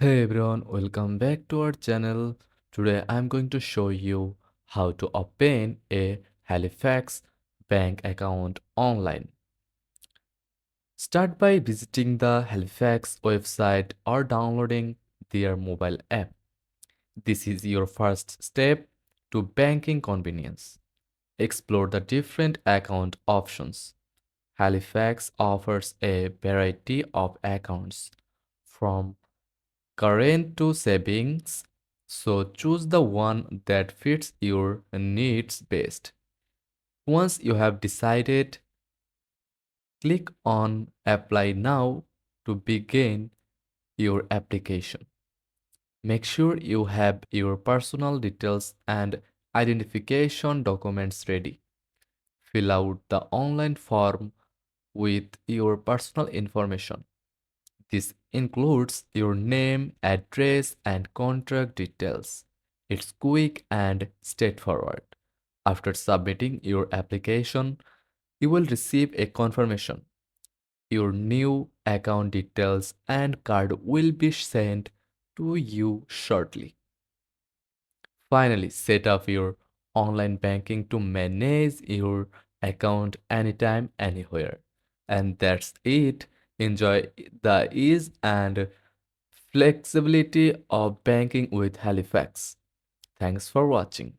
Hey everyone, welcome back to our channel. Today I'm going to show you how to open a Halifax bank account online. Start by visiting the Halifax website or downloading their mobile app. This is your first step to banking convenience. Explore the different account options. Halifax offers a variety of accounts from current to savings, so choose the one that fits your needs best. Once you have decided, click on Apply Now to begin your application. Make sure you have your personal details and identification documents ready. Fill out the online form with your personal information. This includes your name, address, and contact details. It's quick and straightforward. After submitting your application, you will receive a confirmation. Your new account details and card will be sent to you shortly. Finally, set up your online banking to manage your account anytime, anywhere. And that's it. Enjoy the ease and flexibility of banking with Halifax. Thanks for watching.